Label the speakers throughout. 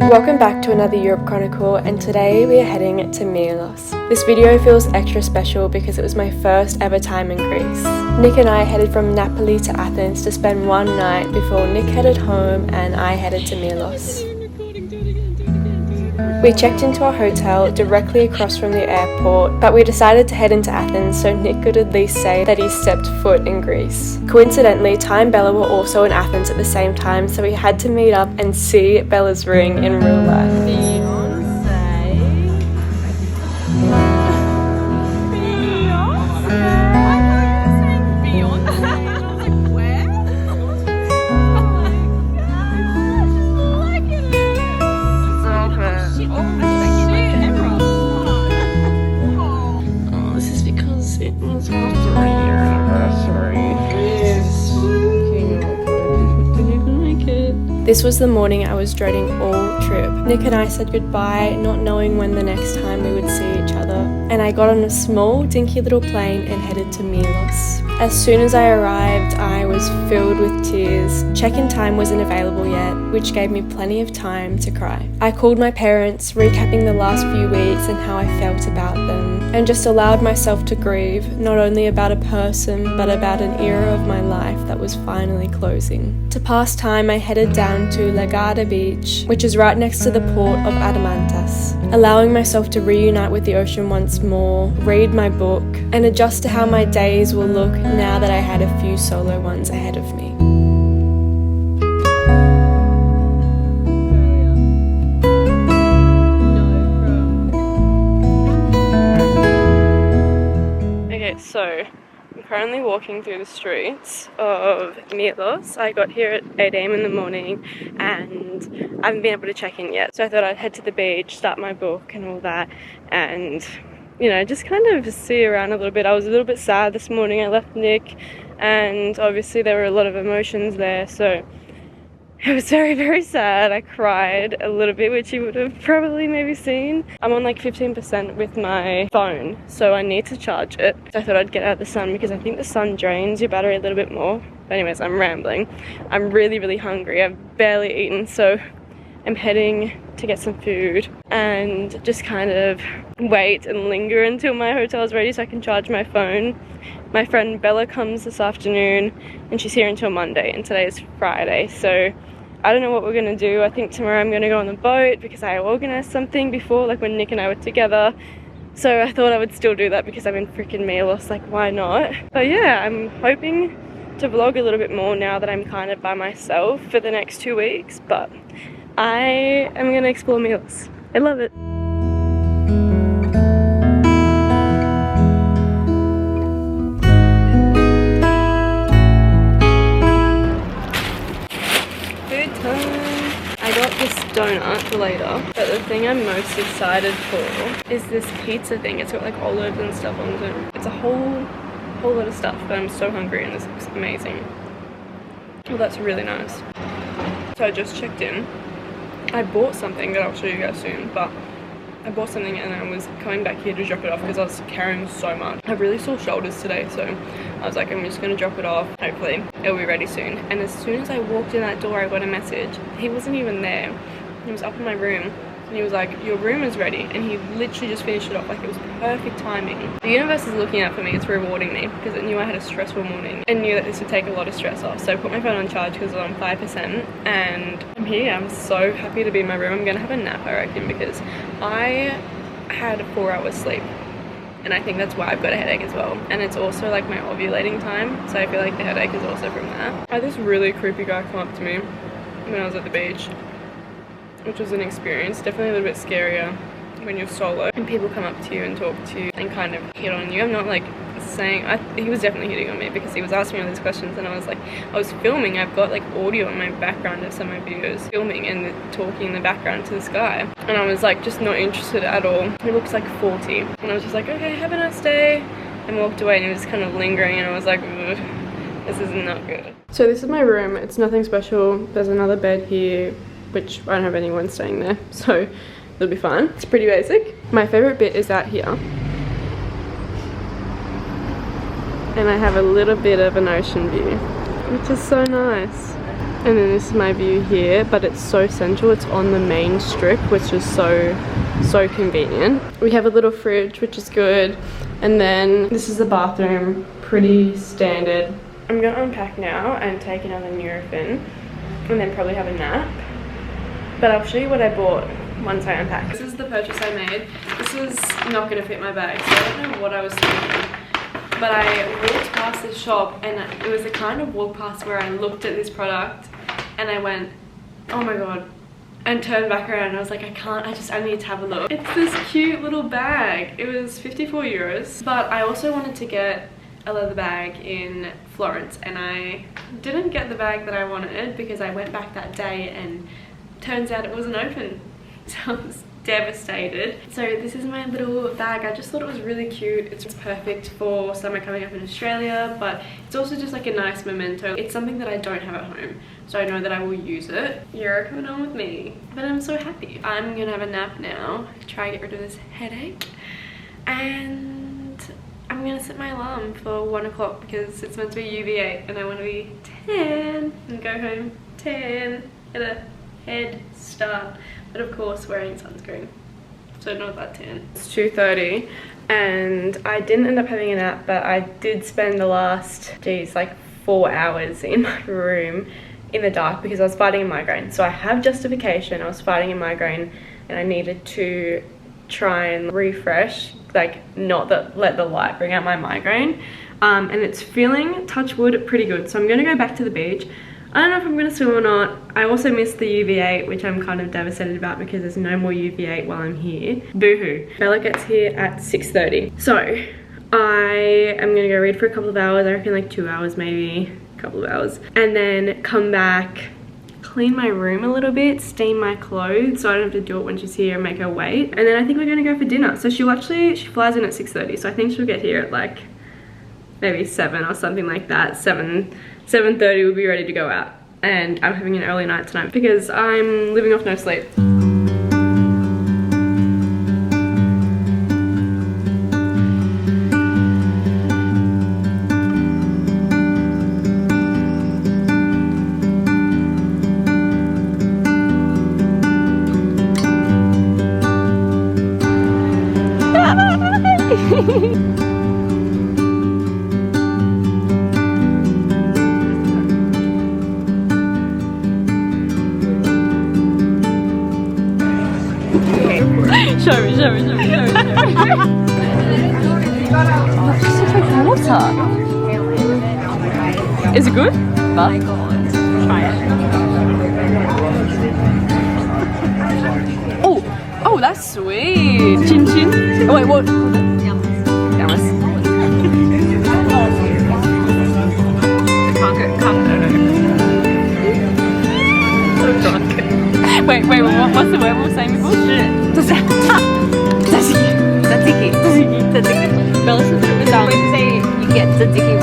Speaker 1: Welcome back to another Europe Chronicle, and today we are heading to Milos. This video feels extra special because it was my first ever time in Greece. Nick and I headed from Napoli to Athens to spend one night before Nick headed home and I headed to Milos. We checked into our hotel directly across from the airport, but we decided to head into Athens so Nick could at least say that he stepped foot in Greece. Coincidentally, Ty and Bella were also in Athens at the same time, so we had to meet up and see Bella's ring in real life. This was the morning I was dreading all trip. Nick and I said goodbye, not knowing when the next time we would see each other, and I got on a small, dinky little plane and headed to Milos. As soon as I arrived, I was filled with tears. Check-in time wasn't available yet, which gave me plenty of time to cry. I called my parents, recapping the last few weeks and how I felt about them, and just allowed myself to grieve, not only about a person, but about an era of my life that was finally closing. To pass time, I headed down to Lagada Beach, which is right next to the port of Athens, allowing myself to reunite with the ocean once more, read my book, and adjust to how my days will look now that I had a few solo ones ahead of me. Okay, so I'm currently walking through the streets of Milos. I got here at 8 AM in the morning and I haven't been able to check in yet. So I thought I'd head to the beach, start my book and all that, and you know, just kind of see around a little bit. I was a little bit sad this morning. I left Nick and obviously there were a lot of emotions there, so it was very, very sad. I cried a little bit, which you would have probably maybe seen. I'm on like 15% with my phone, so I need to charge it. So I thought I'd get out of the sun because I think the sun drains your battery a little bit more. But anyways, I'm rambling. I'm really, really hungry. I've barely eaten, so I'm heading to get some food and just kind of wait and linger until my hotel is ready so I can charge my phone. My friend Bella comes this afternoon and she's here until Monday, and today is Friday, so I don't know what we're gonna do. I think tomorrow I'm gonna go on the boat because I organized something before, like when Nick and I were together, so I thought I would still do that because I'm in freaking Milos, like why not? But yeah, I'm hoping to vlog a little bit more now that I'm kind of by myself for the next 2 weeks, but I am gonna explore Milos. I love it. Food time. I got this donut for later, but the thing I'm most excited for is this pizza thing. It's got like olives and stuff on it. It's a whole lot of stuff, but I'm so hungry and this looks amazing. Well, that's really nice. So I just checked in. I bought something that I'll show you guys soon, but I bought something and I was coming back here to drop it off because I was carrying so much. I have really sore shoulders today, so I was like, I'm just going to drop it off. Hopefully it'll be ready soon. And as soon as I walked in that door, I got a message. He wasn't even there. He was up in my room and he was like, your room is ready. And he literally just finished it off. Like, it was perfect timing. The universe is looking out for me. It's rewarding me because it knew I had a stressful morning and knew that this would take a lot of stress off. So I put my phone on charge because I'm on 5% and I'm here. I'm so happy to be in my room. I'm gonna have a nap, I reckon, because I had 4 hours sleep and I think that's why I've got a headache as well. And it's also like my ovulating time, so I feel like the headache is also from that. I had this really creepy guy come up to me when I was at the beach, which was an experience, definitely a little bit scarier when you're solo and people come up to you and talk to you and kind of hit on you. I'm not like saying, he was definitely hitting on me because he was asking me all these questions and I was like, I was filming, I've got like audio in my background of some of my videos, filming and talking in the background to this guy, and I was like just not interested at all. He looks like 40 and I was just like, okay, have a nice day, and walked away, and he was kind of lingering and I was like, this is not good. So this is my room. It's nothing special. There's another bed here, which I don't have anyone staying there, so it'll be fine. It's pretty basic. My favorite bit is out here. And I have a little bit of an ocean view, which is so nice. And then this is my view here, but it's so central. It's on the main strip, which is so convenient. We have a little fridge, which is good. And then this is the bathroom, pretty standard. I'm gonna unpack now and take another Nurofen and then probably have a nap. But I'll show you what I bought once I unpack. This is the purchase I made. This was not gonna fit my bag, so I don't know what I was thinking. But I walked past this shop and it was the kind of walk past where I looked at this product and I went, oh my god, and turned back around and I was like, I need to have a look. It's this cute little bag. It was 54 euros, but I also wanted to get a leather bag in Florence and I didn't get the bag that I wanted because I went back that day and turns out it wasn't open. So I was devastated. So this is my little bag. I just thought it was really cute. It's perfect for summer coming up in Australia, but it's also just like a nice memento. It's something that I don't have at home, so I know that I will use it. You're coming on with me, but I'm so happy. I'm gonna have a nap now, try and get rid of this headache, and I'm gonna set my alarm for 1 o'clock because it's meant to be UV8 and I want to be 10 and go home 10 at a head start. But of course wearing sunscreen, so not that tan. It's 2:30 and I didn't end up having a nap, but I did spend the last, like 4 hours in my room in the dark because I was fighting a migraine. So I have justification. I was fighting a migraine and I needed to try and refresh, like not let the light bring out my migraine. And it's feeling, touch wood, pretty good. So I'm gonna go back to the beach. I don't know if I'm gonna swim or not. I also missed the UV8, which I'm kind of devastated about because there's no more UV8 while I'm here. Boohoo. Bella gets here at 6:30. So I am gonna go read for a couple of hours. I reckon like 2 hours, maybe a couple of hours. And then come back, clean my room a little bit, steam my clothes so I don't have to do it when she's here and make her wait. And then I think we're gonna go for dinner. So she flies in at 6:30. So I think she'll get here at like maybe 7 or something like that. 7:30 we'll be ready to go out. And I'm having an early night tonight because I'm living off no sleep. Show me. Oh, just looks like water. Is it good? Oh my god. Try it. Oh, that's sweet. Chin chin. Oh wait, what? Yamas. Wait, what's the word we were saying before? Tzatziki. Bella said it was when you say you get tzatziki.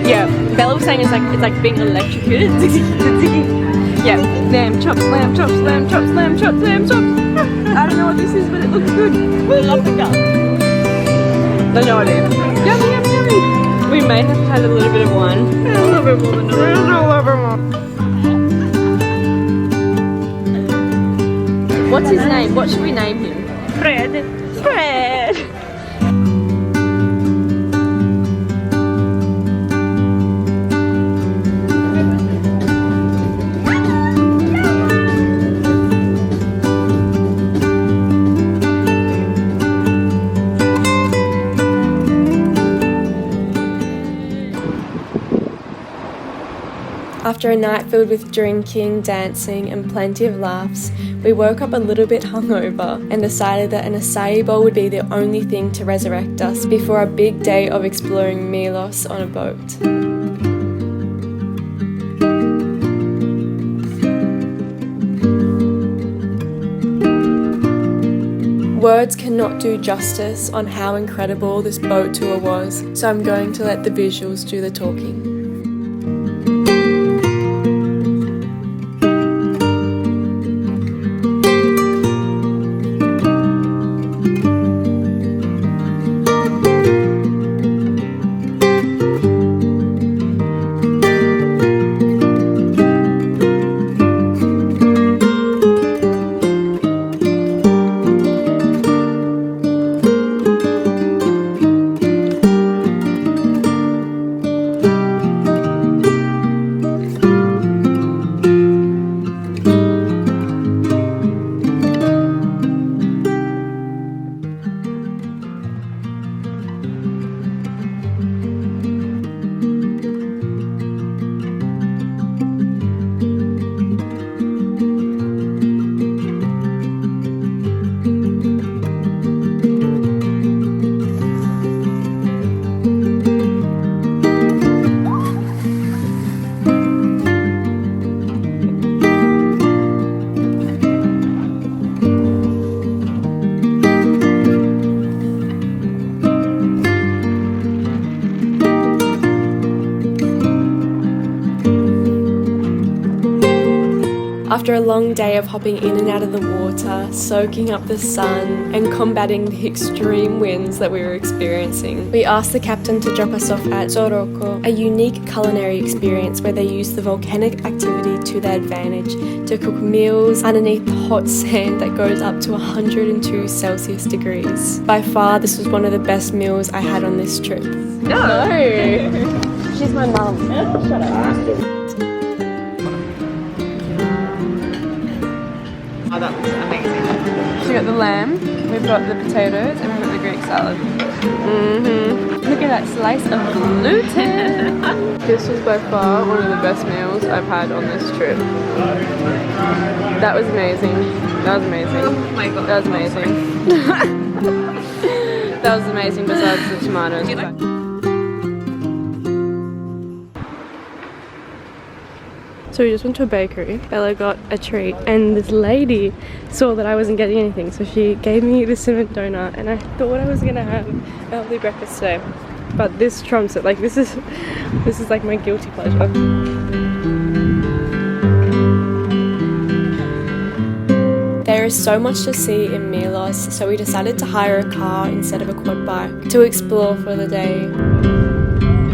Speaker 1: Yeah, Bella was saying it's like being electrocuted. Tzatziki. Yeah, lamb chops. I don't know what this is, but it looks good. We love the gut. No idea. Yummy. We may have had a little bit of wine. A little bit more than a little bit more. What's his name? What should we name him? Fred. After a night filled with drinking, dancing and plenty of laughs, we woke up a little bit hungover and decided that an acai bowl would be the only thing to resurrect us before a big day of exploring Milos on a boat. Words cannot do justice on how incredible this boat tour was, so I'm going to let the visuals do the talking. After a long day of hopping in and out of the water, soaking up the sun, and combating the extreme winds that we were experiencing, we asked the captain to drop us off at Zoroko, a unique culinary experience where they use the volcanic activity to their advantage to cook meals underneath the hot sand that goes up to 102 Celsius degrees. By far, this was one of the best meals I had on this trip. No! She's my mum. Shut up.
Speaker 2: Oh, that looks amazing.
Speaker 1: We got the lamb, we've got the potatoes, and we've got the Greek salad. Look at that slice of gluten! This was by far one of the best meals I've had on this trip. That was amazing. That was amazing.
Speaker 2: Oh my god.
Speaker 1: That was amazing. That was amazing besides the tomatoes. So we just went to a bakery. Bella got a treat and this lady saw that I wasn't getting anything, so she gave me the cinnamon donut, and I thought I was gonna have a healthy breakfast today, but this trumps it. Like this is like my guilty pleasure. There is so much to see in Milos, so we decided to hire a car instead of a quad bike to explore for the day.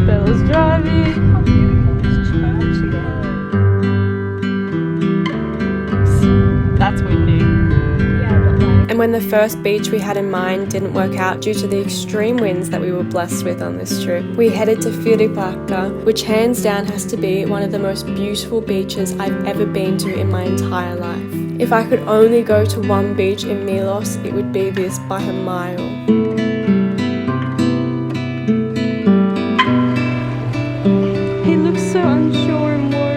Speaker 1: Bella's driving. That's windy. And when the first beach we had in mind didn't work out due to the extreme winds that we were blessed with on this trip, we headed to Firiplaka, which hands down has to be one of the most beautiful beaches I've ever been to in my entire life. If I could only go to one beach in Milos, it would be this by a mile. He looks so unsure and worried.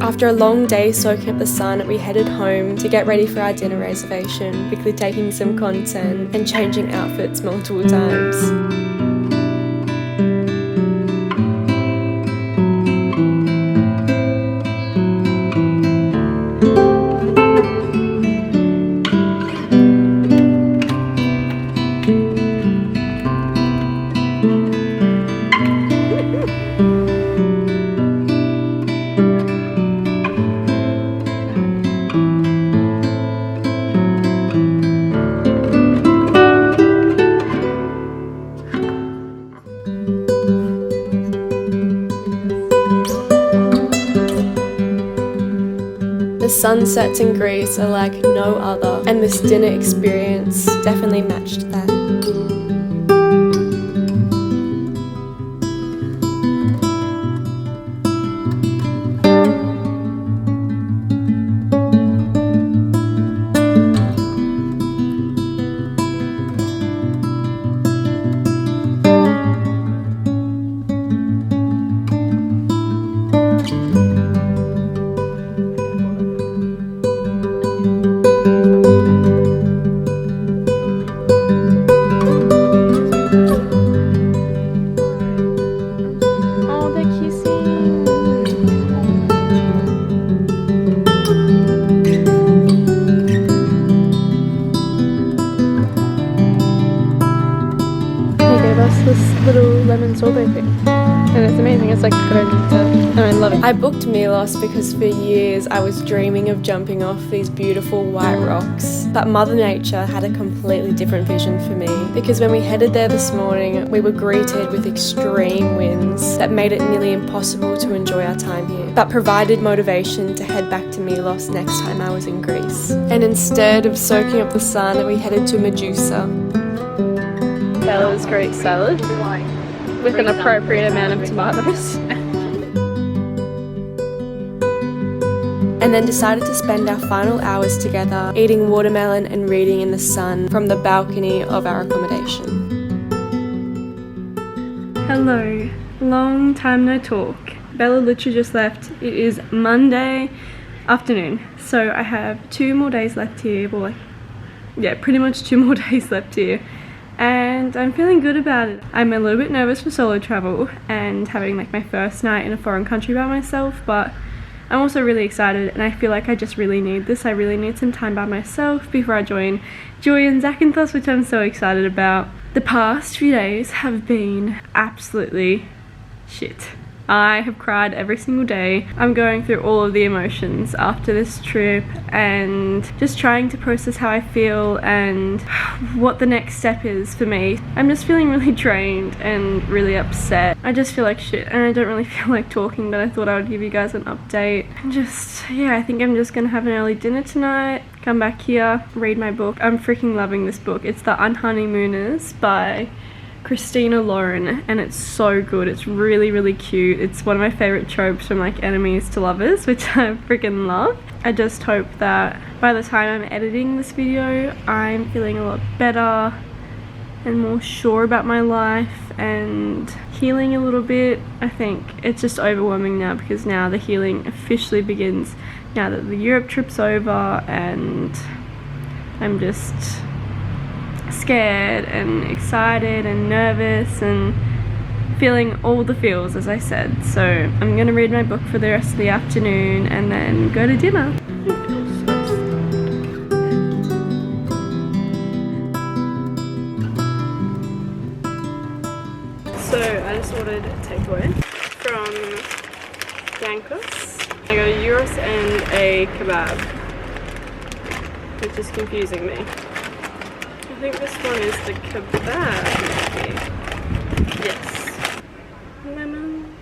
Speaker 1: After a long day soaking up the sun, we headed home to get ready for our dinner reservation, quickly taking some content and changing outfits multiple times. The sunsets in Greece are like no other, and this dinner experience definitely matched that. This little lemon sorbet thing, and it's amazing. It's like granita, and I love it. I booked Milos because for years I was dreaming of jumping off these beautiful white rocks, but Mother Nature had a completely different vision for me, because when we headed there this morning we were greeted with extreme winds that made it nearly impossible to enjoy our time here, but provided motivation to head back to Milos next time I was in Greece. And instead of soaking up the sun, we headed to Medusa. Bella's Greek salad with an appropriate amount of tomatoes. and then decided to spend our final hours together eating watermelon and reading in the sun from the balcony of our accommodation. Hello, long time no talk. Bella literally just left. It is Monday afternoon, so I have 2 more days left here. Well, like, yeah, pretty much 2 more days left here, and I'm feeling good about it. I'm a little bit nervous for solo travel and having like my first night in a foreign country by myself, but I'm also really excited, and I feel like I just really need this. I really need some time by myself before I join Joy and Zakynthos, which I'm so excited about. The past few days have been absolutely shit. I have cried every single day. I'm going through all of the emotions after this trip and just trying to process how I feel and what the next step is for me. I'm just feeling really drained and really upset. I just feel like shit, and I don't really feel like talking, but I thought I would give you guys an update. And just, yeah, I think I'm just gonna have an early dinner tonight, come back here, read my book. I'm freaking loving this book. It's The Unhoneymooners by Christina Lauren, and it's so good. It's really cute. It's one of my favorite tropes from like enemies to lovers, which I freaking love. I just hope that by the time I'm editing this video, I'm feeling a lot better and more sure about my life and healing a little bit. I think it's just overwhelming now because now the healing officially begins now that the Europe trip's over, and I'm just scared and excited and nervous and feeling all the feels, as I said. So I'm gonna read my book for the rest of the afternoon and then go to dinner. So I just ordered takeaway from Yankos. I got a gyros and a kebab, which is confusing me. I think this one is the kebab, maybe. Yes. Lemon.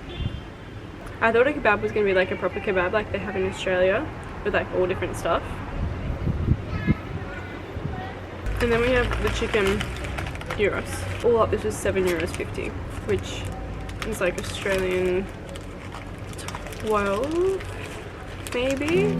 Speaker 1: I thought a kebab was going to be like a proper kebab like they have in Australia, with like all different stuff. And then we have the chicken gyros. All up this was €7.50, which is like Australian 12, maybe?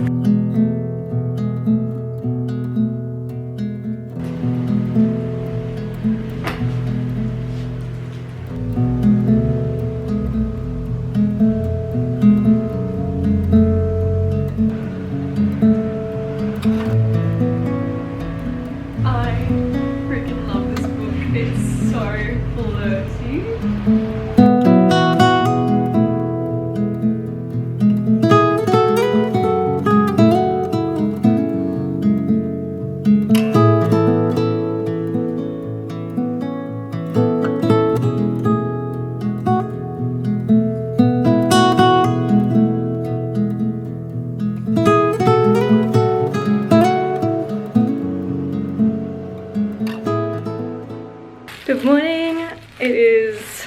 Speaker 1: Good morning. It is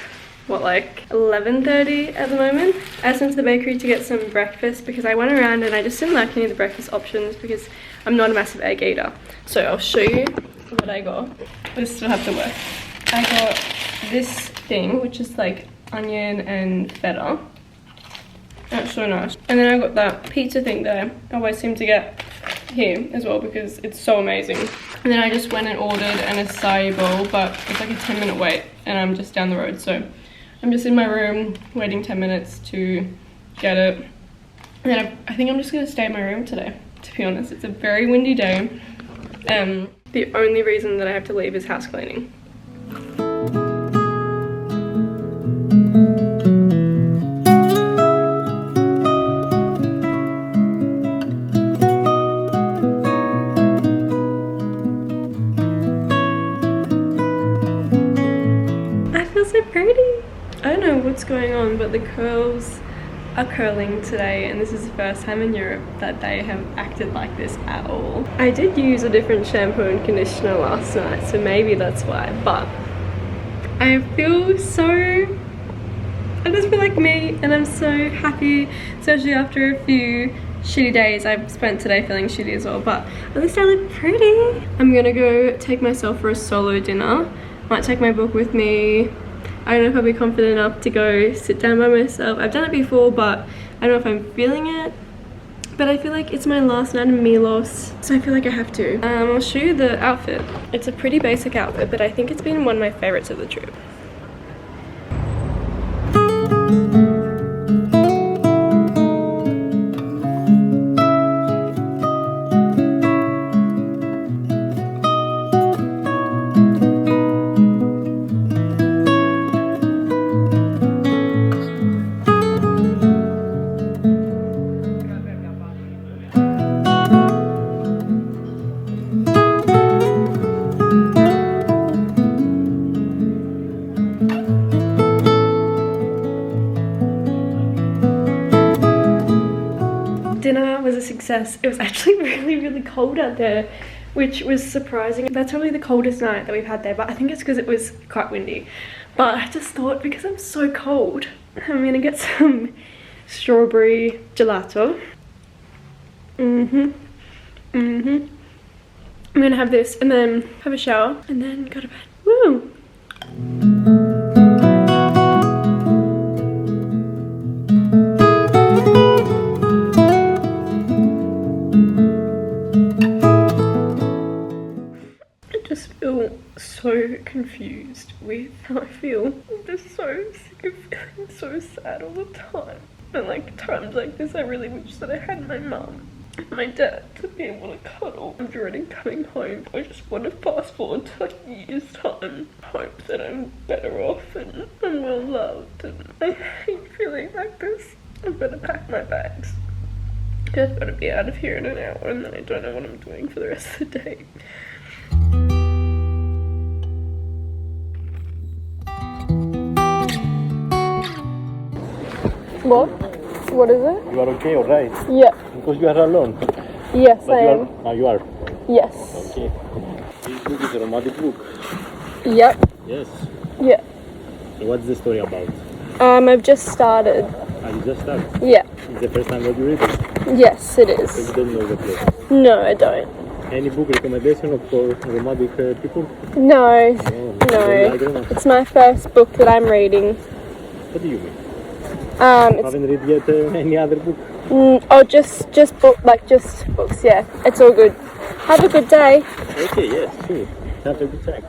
Speaker 1: like 11:30 at the moment. I just went to the bakery to get some breakfast because I went around and I just didn't like any of the breakfast options because I'm not a massive egg eater. So I'll show you what I got. This still have to work. I got this thing, which is like onion and feta. That's so nice. And then I got that pizza thing that I always seem to get here as well because it's so amazing. And then I just went and ordered an acai bowl, but it's like a 10-minute wait and I'm just down the road. So I'm just in my room waiting 10 minutes to get it. And then I think I'm just gonna stay in my room today, to be honest. It's a very windy day. The only reason that I have to leave is house cleaning. So pretty. I don't know what's going on, but the curls are curling today, and this is the first time in Europe that they have acted like this at all. I did use a different shampoo and conditioner last night, so maybe that's why, but I feel so, I just feel like me, and I'm so happy, especially after a few shitty days I've spent today feeling shitty as well, but at least I look pretty. I'm gonna go take myself for a solo dinner. Might take my book with me. I don't know if I'll be confident enough to go sit down by myself. I've done it before, but I don't know if I'm feeling it. But I feel like it's my last night in Milos, so I feel like I have to. I'll show you the outfit. It's a pretty basic outfit, but I think it's been one of my favorites of the trip. Dinner was a success. It was actually really cold out there, which was surprising. That's probably the coldest night that we've had there, but I think it's because it was quite windy. But I just thought, because I'm so cold, I'm gonna get some strawberry gelato. I'm gonna have this and then have a shower and then go to bed. Woo! So confused with how I feel. I'm just so sick of feeling so sad all the time. And like times like this, I really wish that I had my mum and my dad to be able to cuddle. I'm dreading coming home. I just want to fast forward to like years time. Hope that I'm better off and I'm well loved. And I hate feeling like this. I've got to pack my bags. I've got to be out of here in an hour and then I don't know what I'm doing for the rest of the day. What? What is it?
Speaker 3: You are okay, alright?
Speaker 1: Yeah.
Speaker 3: Because you are alone.
Speaker 1: Yes,
Speaker 3: But
Speaker 1: I am.
Speaker 3: You are?
Speaker 1: Yes.
Speaker 3: Okay. This book is a romantic book.
Speaker 1: Yep.
Speaker 3: Yes.
Speaker 1: Yeah.
Speaker 3: So what's the story about?
Speaker 1: I've just started.
Speaker 3: You just started?
Speaker 1: Yeah.
Speaker 3: It's the first time that you read it?
Speaker 1: Yes, it
Speaker 3: So
Speaker 1: is.
Speaker 3: you don't know the plot?
Speaker 1: No, I don't.
Speaker 3: Any book recommendation for romantic people?
Speaker 1: No.
Speaker 3: Oh,
Speaker 1: No.
Speaker 3: I don't know.
Speaker 1: It's my first book that I'm reading.
Speaker 3: What do you mean? You
Speaker 1: It's
Speaker 3: haven't read yet any other book?
Speaker 1: just books. Yeah, it's all good. Have a good day.
Speaker 3: Okay, yes, sure. Have a good time.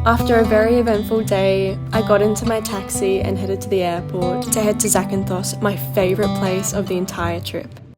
Speaker 1: After a very eventful day, I got into my taxi and headed to the airport to head to Zakynthos, my favourite place of the entire trip.